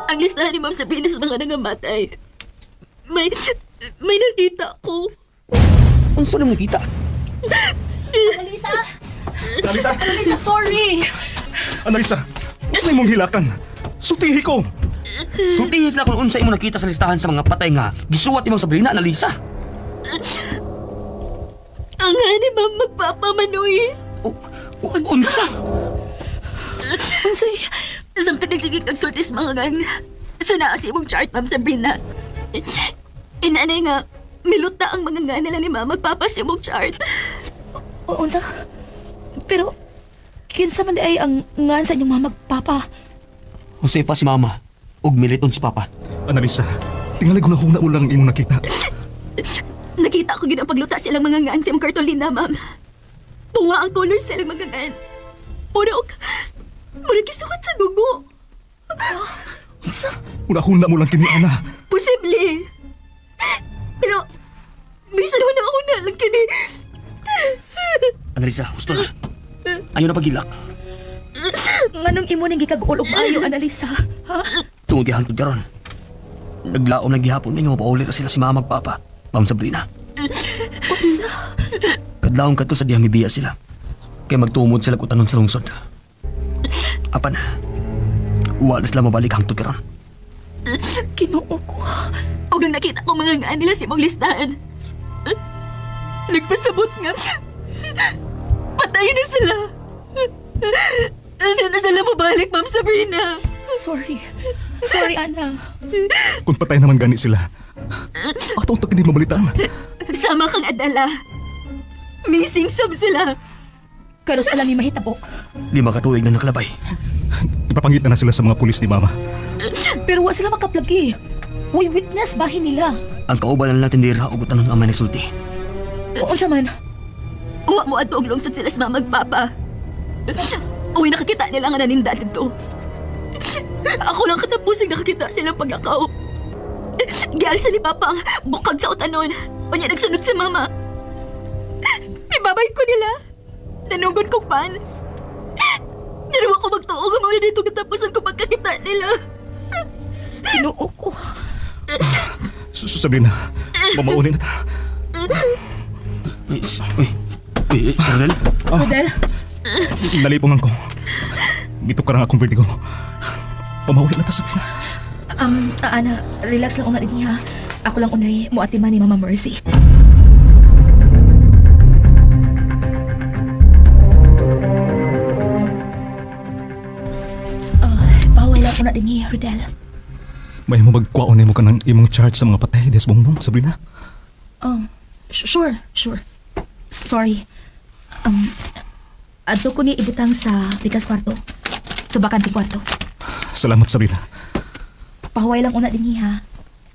Ang listahan ni Ma'am Sabrina sa mga nangamatay. May nakita ko. Unsa nang nakita? Annalisa! Analisa! Annalisa, sorry! Analisa! Unsa imong hilakan? Sutihi ko! Sultihis na kung unsa imo nakita sa listahan sa mga patay nga gisuwat imong Sabrina, Annalisa. Ang ni Ma'am magpapamanoy. Unsa? Unsay? Samtang nagsigig kagsultis mga ngan. Sa naa si imong chart, Ma'am Sabrina. Inanay nga, miluta ang mga nga nila ni Ma'am magpapas imong chart. Unsa? Pero, kinsa man ay ang ngan sa inyong mama papa? Josefa si Mama ug militon si Papa. Analisa, tingali ko na kung naulang imong nakita. Nakita ko ginang pagluta silang mga ngaan sa imong kartolina, Ma'am. Bunga ang color silang mga ngaan. Mura gisukat sa dugo. Una mo lang kini, Ana. Posible. Pero, bisa naman ako na lang kini. Annalisa, gusto na. Ayaw na pagilak. Nganong imo ning gikag-ulog maayo, Annalisa? Ha? Tungod gihantod karon. Naglaom na gihapon ninyo mapaulit na sila si Mama ug Papa, Ma'am Sabrina. Unsa? Kadlawon kadto sa dihang mibiya sila. Kay magtumod sila kung tanon sa lungsod. Apan, wala sila mabalik hangtod karon. Kinuo ko. O nang nakita ko mga ngaan nila sa imong listahan. Nagpasabot nga. Patayin na sila. Ano na sila mabalik, Ma'am Sabrina? Sorry. Sorry, Ana. Kung patay naman gani sila, atong tak hindi mabalitaan. Sama kang adala. Missing sub sila. Karos alam ni mahitabo. 5 katuig na nakalabay. Ipapangita na sila sa mga pulis ni Mama. Pero wa sila makaplagi. Way witness bahin nila. Ang kauban na natin dira ug tanon ang may nasulti. Unsa man? Uwa mo at og lungsod sila sa mga magpapa. Uwi nakakita nila nga naninda dito. Ako lang katapusing nakakita silang paglakaw. Gialsa ni Papa ang bukag sa utanon. O niya nagsunod si Mama. Ibabay ko nila. Nanugod kong pan. Ginawa ko magtuog ang mga dito katapusan ko pagkakita nila. Kinuo ko. Sabrina, mamaunin na ta. Sardel? Rodel, Nalipungan ko. Bito ka akong vertigo. Mamaunin na ta, Sabrina. Ana, relax lang una din ha. Ako lang unay muatiman ni Mama Mercy. Bawal lang una din niya, Rodel. May mo magkwaon mo ka ng imong charge sa mga patay, Des Bongbong, Sabrina. Sure. Sorry. Adto ko ni ibutang sa bigas kwarto. Sa bakante kwarto. Salamat, Sabrina. Pahuway lang una din niya ha.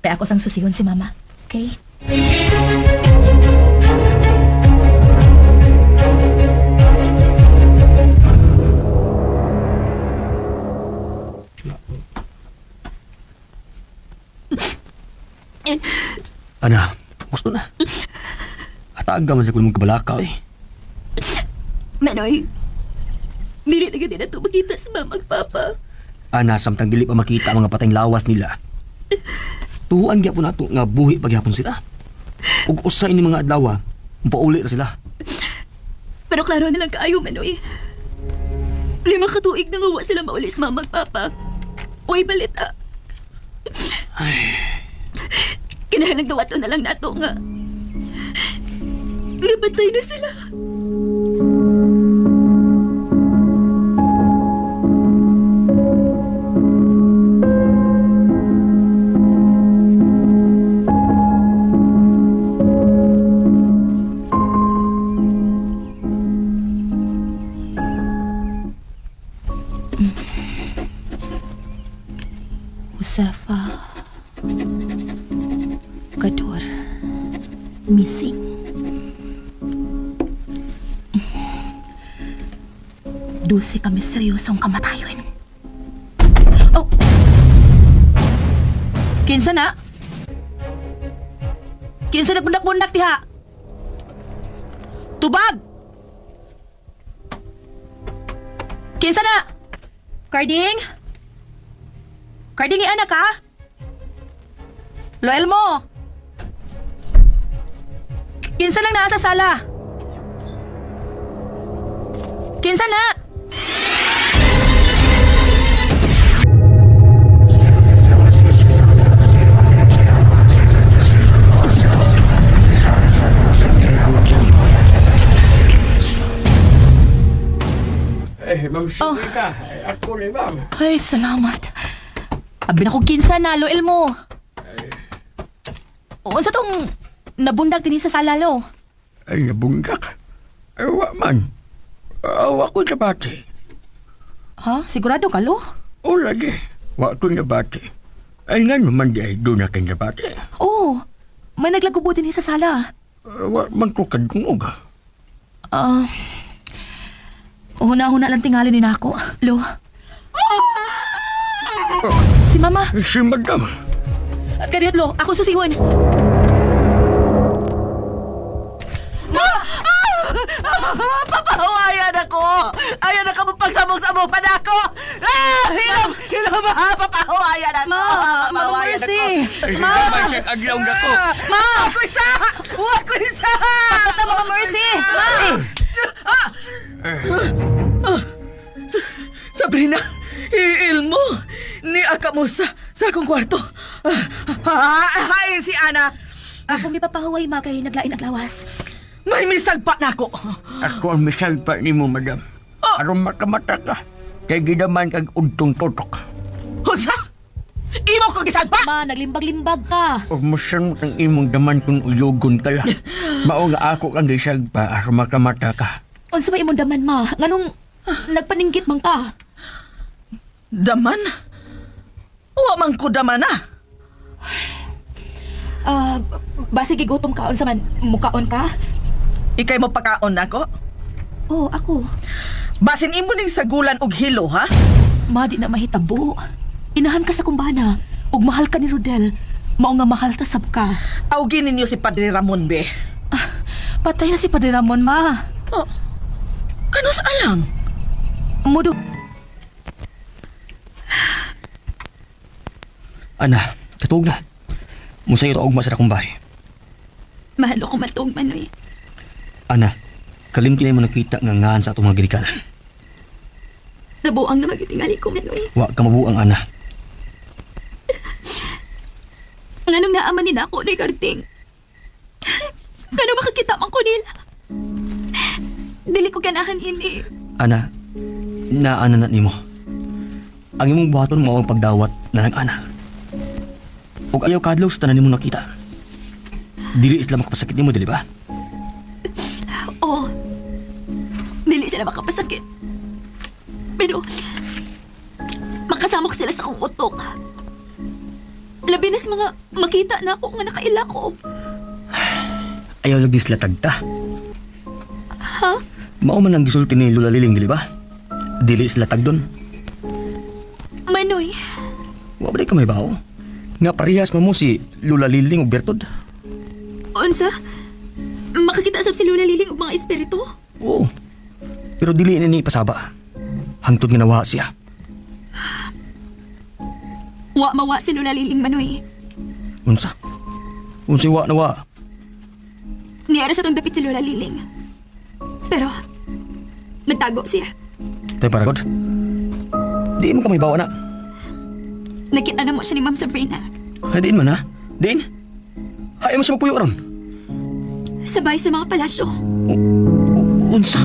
Kaya ako sang susigon si Mama. Okay? Ana, gusto na. Hataga man sa kulmong kabalakaw eh. Manoy, dili na ganda na ito makita sa Mama at Papa. Ana, samtang dili pa makita ang mga patayng lawas nila. Tuhuan gyapon nato nga buhi pagyapon sila. Ug usa ini mga adlaw, mapauli ra sila. Pero klaro nilang kaayo, Manoy. 5 katuig na nga wa sila mauli sa Mama at Papa. Uy, balita. Kinahanglan gawato na lang nato nga. Napatay na sila. Josefa Gador missing. Dulce ka misteryosong kamatayon. Oh! Kinsa na? Kinsa na bundak-bundak diha? Tubag! Kinsa na? Carding? Kardingi anak ha? Loel mo! Kinsa lang naa sa sala? Kinsa na? Ma'am Oh. Sibika. Ako ni ma'am. Ay, salamat. Abi na kong kinsa na, Loel mo. O, sa tong nabundag din sa sala, lo. Ay, nabunggak. Awa man. Awa ko sa bati. Ha? Sigurado ka, lo? O lagi. Wa ko na bati. Ay nga naman di ay doon na kayo na bati. Oo. May naglagubo din sa sala. Wa man ko kadungog. Huna-huna lang tingali ni nako, lo. Si mama. Si madam. Kariot, lo. Ako susihon. Papahawayan ako! Ayaw na ka mo pagsabog-sabog pa na ako! Hilom ha! Papahawayan ako! Papahawayan Mercy. ako! Masyak aglaw na ko. Ma! Ako isa! Ako isa! Patata mga Mercy! Ma! Sabrina, iil mo! Ni aka mo sa akong kwarto. Hain si Ana. Akong ipapahuway ma kay naglain at lawas. May misagpa na ako. Ako ang misalpa ni mo, madam. Aron makamata ka. Kay gidaman kag udtong totok. Husa? Imo ko gisagpa? Ma, naglimbag-limbag ka. O musan mo kang imong daman kung uyogon ka lang. Mao nga ako kang gisagpa aron makamata ka. Unsa ba imong daman, ma? Nganong nagpaninggit man ka? Daman? Wa man ko daman na. Basi gigutom ka, unsa man mukaon ka? Ikay mo pakaon ako? Oh, ako. Basin imo ning sagulan og hilo, ha? Ma, di na mahitabo. Inahan ka sa kumbana. Ug mahal ka ni Rodel. Mao nga mahal ta sab ka. Awgin ninyo si Padre Ramon, be. Patay na si Padre Ramon, ma. Oh, kanus alang? Mudo. Ana, katug na. Musayo ta og masara kong bahay. Mahalo ko matug, Manoy. Ana, kalimti na mo nakita nga ngaan sa atong mga girikanan. Nabuang na magitingali ko, Manoy. Wa ka mabuang, ana. Nganong naaman ni nako ni Karting. Kano makakita man ko nila? Dili ko ganahan ini. Ana, naana na nimo. Ang imong buhaton mao ang pagdawat na nag-ana. Ug ayaw kadlaw sa tanan nimo nakita. Dili isla makapasakit nimo, dili ba? Oo. Dili sila makapasakit. Pero, makasama ko sila sa akong utok. Labi na sa mga makita na ako nga nakaila ko. Ayaw lagi sila tagta. Ha? Mao man ang gisulti ni Lula Liling, dili ba? Dili sila tagdon. Manoy, Wa ba ka may bao? Nga parehas mo si Lula Liling ug Bertod? unsa? Makakita sab si Lula Liling og mga espiritu? Oo. Pero dili ni pasaba. Hangtod nga nawa siya. Wa mawa si Lula Liling, Manoy. Unsa? Unsa wa nawa? Niyara sa tong dapit si Lula Liling. Pero, nagtago siya. Tay paragod. Di mo ka may bawa na. Nakita na mo siya ni Ma'am Sabrina. Ay, diin man ha? Diin? Hay mo siya magpuyo ron. Sabay sa mga palasyo. Unsa?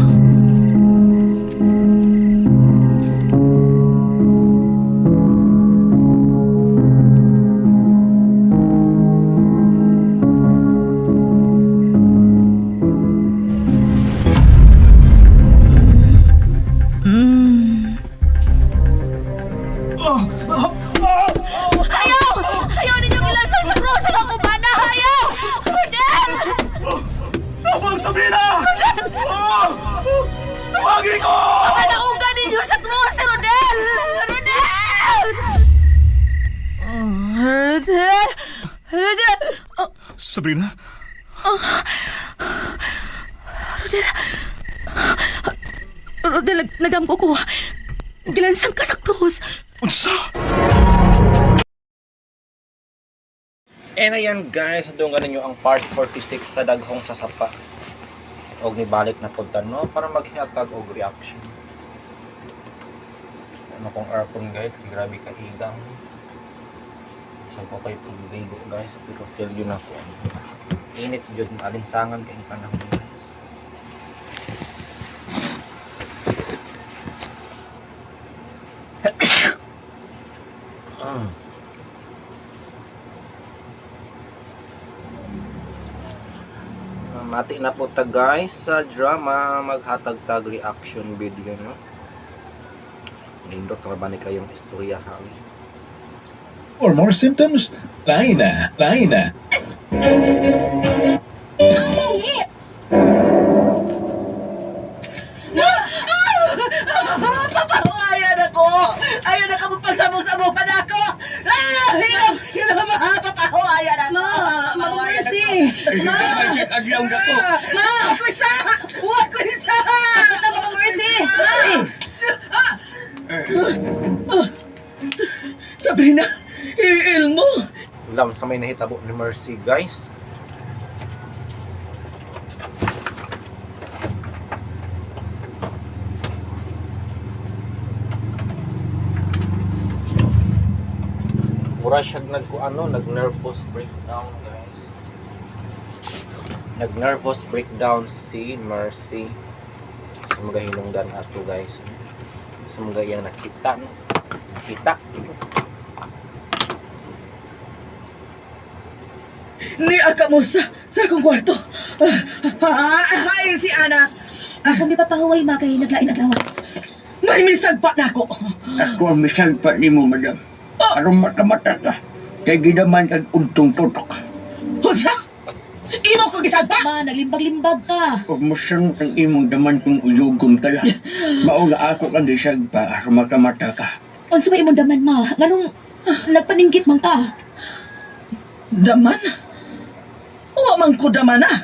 Ayaw ninyong ilansan sa cross sa mga kumbana! Ayaw! Rodel! Tawag Sabrina! Tawagin ko! Panaugan ninyo sa cross sa Rodel! Rodel! Rodel! Rodel! Sabrina? Rodel, nagamko ko. Gilansan ka sa cross. Unsa? And ayan guys, doon ninyo ang part 46 sa daghong sasapa. Og nibalik na punta no para maghihatag og reaction. Ano kong aircon guys, grabe ka igang. Saan ko kayo pag-ligo guys, pero feel yun ako. Init yun, alinsangan kayong panahon guys. Mati na po ta guys sa drama, maghatag-tag reaction video no. Nindot na ba ni kayong istorya hawi? Or more symptoms? Lain na, lain na. Papahawayan ako! Ayaw na ka mo pagsabog-sabog pa na ako! Hilom ha! Papahawayan ako! Mercy! Huwag ko isa! Huwag ko isa! Mercy! Sabrina! Iil mo! Lam sa may nahitabo ni Mercy guys. Mura siya nag-nervous breakdown guys. Nag-nervous breakdown si Mercy. Sa mga hinungdan ato guys. Sa mga yang nakita no. Nakita. Ni aka mo sa akong kwarto. Hain si Ana. Kung di papahuway ma kay naglain-aglawas. May misagpa na ako. Ako ang misalpa ni mo, madam. Arong mata-mata ka. Kaya gidaman kag untong tutok. Husa! Imo ko gisagpa! Ma, naglimbag-limbag ka. Huwag mo siyang ang imong daman kung uyugon ka lang. Maula ako kang gisagpa, arong mata-mata ka. Unsa ba imong daman ma? Nganong nagpaninggit man ka? Daman? Uwa man ko daman ah.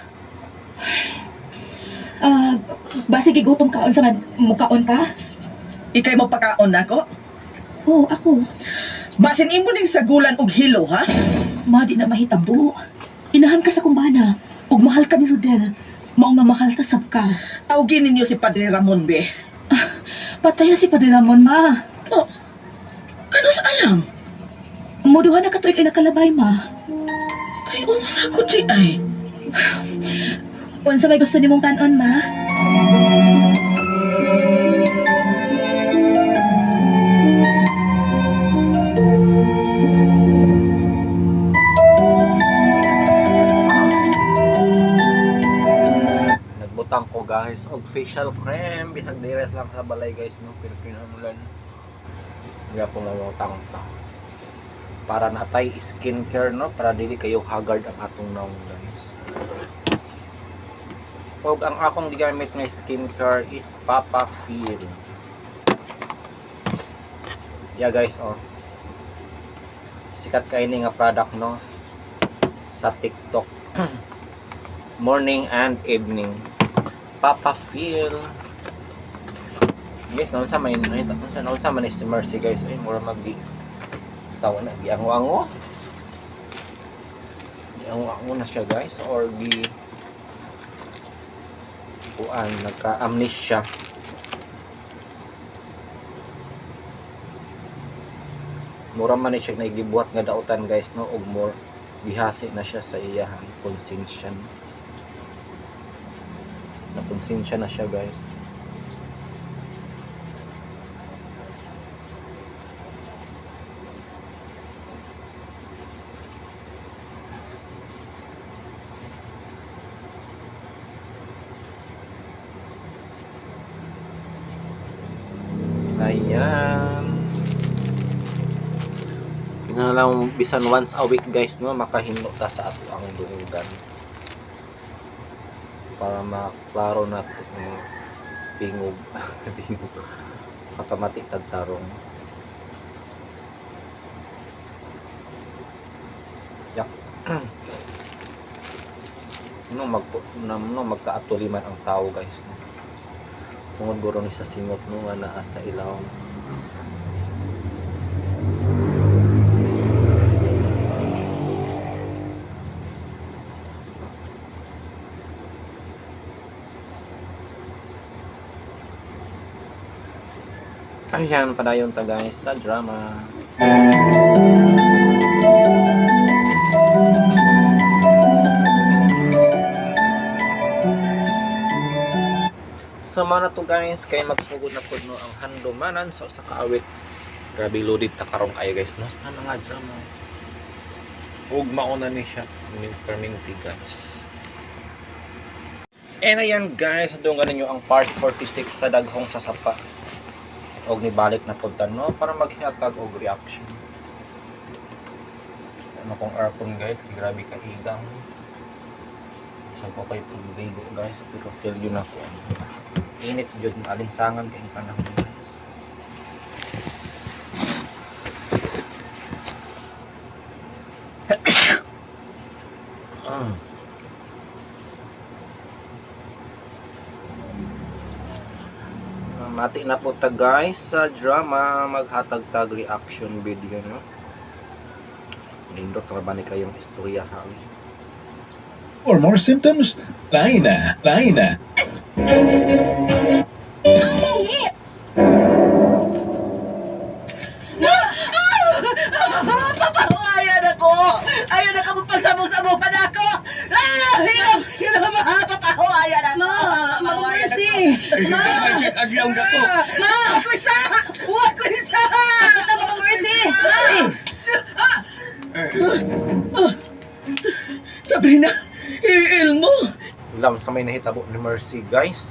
Basi gigutom ka unsa man mukaon ka? Ikay mo pakaon nako? Oo, ako. Basin imo ning sagulan og hilo ha? Ma, di na mahitabo. Inahan ka sa kumbana. Ug mahal ka ni Rodel. Mao nga mahal ta sab ka. Awgin ninyo si Padre Ramon be. Patay na si Padre Ramon, ma. Oh, kano sa alam? Muduhan na katuig ay nakalabay, ma. Ay, unsa ko di ay. Unsa may gusto nimong kanon, ma? Nagbutang ko guys og facial cream bisag dires lang sa balay guys no, pero kinamulan. Kaya po mamutang ta. Para natay skincare no, para dili kayo haggard ang atong naong guys. Og ang akong gigamit na skincare is Papa Feel. Yeah guys, oh. Sikat kay ni nga product no sa TikTok. Morning and evening. Papa Feel. Guys, naon sa may naon sa man si Mercy guys. Ay mura magdi. Tawa na giango-ango. Giango-ango na siya guys or kuan nagka-amnesia. Mura man ni siya nagibuhat nga dautan guys no og more bihasi na siya sa iyang konsensya. Na konsensya na siya guys. Ayan. Kinalang bisan once a week guys no makahinlo ta sa ato ang dulugan. Para maklaro na tingog tingog makamati tag tarong. Yak. Magkaatuliman ang tao guys no. Tungod guro ni sa singot no nga naa sa ilaw. Ayan, padayon ta guys sa drama. Sa mana to guys, kay magsugod na po no ang handumanan sa usa ka awit. Grabe loaded ta karon kayo guys no sa mga drama. Ug mauna ni siya ni perminti guys. And ayan guys, doon ninyo ang part 46 sa daghong sasapa. Og nibalik na punta no para maghihatag og reaction. Ano kong aircon guys, kay grabe ka higang. Saan ko kayo pagbigo guys, pero feel yun ako. Init yun, alinsangan kayong panahon guys. Mati na po ta guys sa drama, maghatag-tag reaction video no. Lindot na ba ni kayong istorya ha? Or more symptoms? Lain na, lain na. Papahawayan ako! Ayaw na ka pagsabog-sabog pa na ako! Hilom ha! Papahawayan ako! Mercy! Adlaw na ko. Ako isa! Huwag ko isa! Mercy! Sabrina, iil mo! Lam sa may nahitabo ni Mercy guys.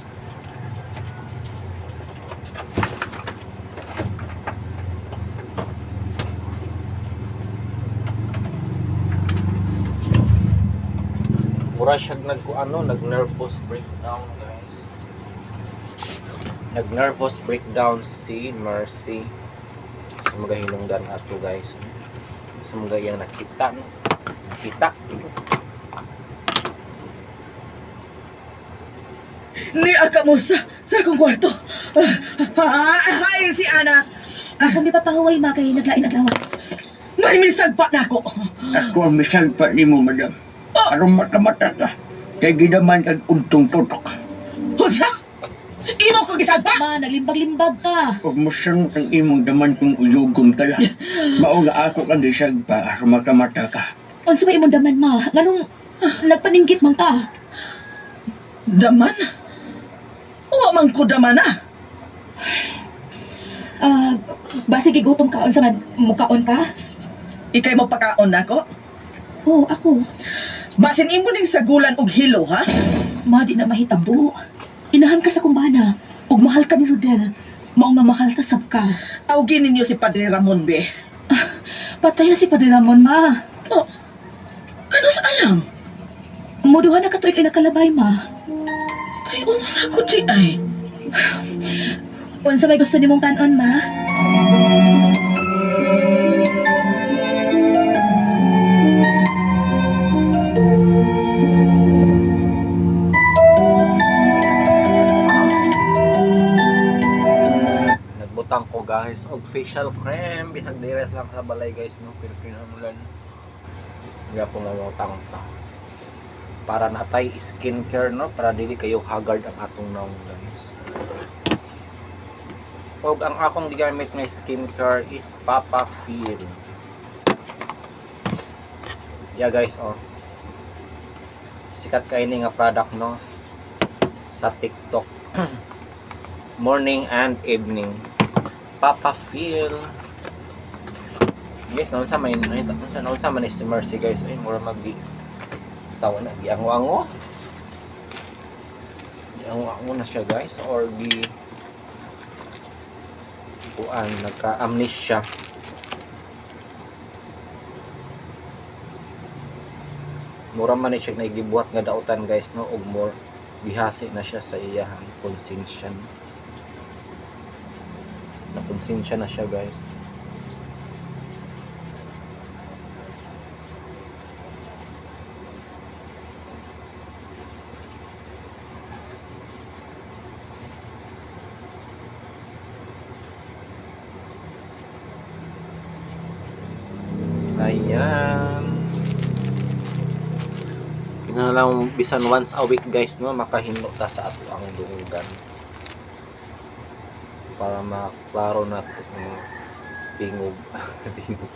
Mura siya nag-nervous breakdown guys. Nag-nervous breakdown si Mercy. Sa mga hinungdan ato guys. Sa mga yung nakita no. Nakita. Ni aka mo sa akong kwarto. Hain si Ana. Kami papahuway ma kay naglain aglawas. May misagpa na ako. Ako ang misal pa ni mo, madam. Aron mata-mata ka. Kay gidaman kag untong tutok. Husa? Imo ko gisagpa? Ma, naglimbag-limbag ka. Huwag mo siyang ang imong daman kung uyugon ka lang. Mao nga ako kang gisag pa, aron mata-mata ka. Unsa ba imong daman ma? Nganong nagpaninggit man ka? Daman? Wa man ko daman ah. Basi gigutom ka unsa man mukaon ka? Ikay mo pakaon nako? Oo, ako. Basin imo ning sagulan og hilo ha? Ma, di na mahitabo. Inahan ka sa kumbana. Ug mahal ka ni Rodel. Mao nga mahal ta sab ka. Awgin ninyo si Padre Ramon be. Patay na si Padre Ramon, ma. Oh. Kanus alam? Muduha na katuig ay nakalabay, ma. Ay unsa ko di ay. Unsa may gusto nimong kanon, ma? Nagbutang ko guys og facial cream bisag dires lang sa balay guys no pero pinamulan. Nga po mamutang ta. Para natay skincare no para dili kayo haggard ang atong naong guys. Og ang akong gigamit na skincare is Papa Feel. Yeah guys oh. Sikat kay ni nga product no sa TikTok. Morning and evening. Papa Feel. Guys, naon sa may naon sa man si Mercy guys. Ay mura magdi. Tawa na giango-ango. Giango-ango na siya guys or di kuan nagka-amnesia. Mura man siya na gibuhat nga dautan guys no og more bihasi na siya sa iyang konsensya. Nakonsensya na siya guys. Ayan. Kinalang bisan once a week guys no makahimo ta sa ato ang dungan. para maklaro na kung tingog tingog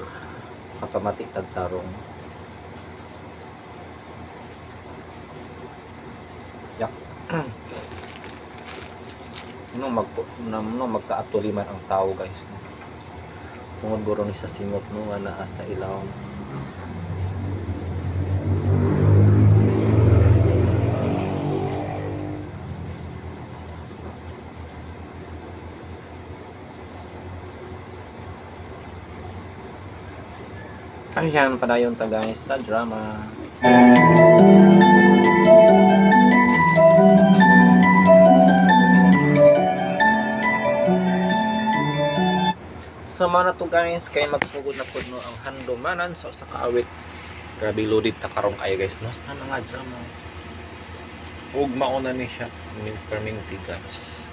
makamati kag tarong. Yak. Magkaatuliman ang tao guys, no? Tungod guro ni sa singot no nga naa sa ilaw. Ayan, padayon ta guys sa drama. Sama na to guys, kay magsugod na po no ang handumanan sa usa ka awit. Grabe loaded ta karon kayo guys no sa mga drama. Ug mauna ni siya, perminti guys.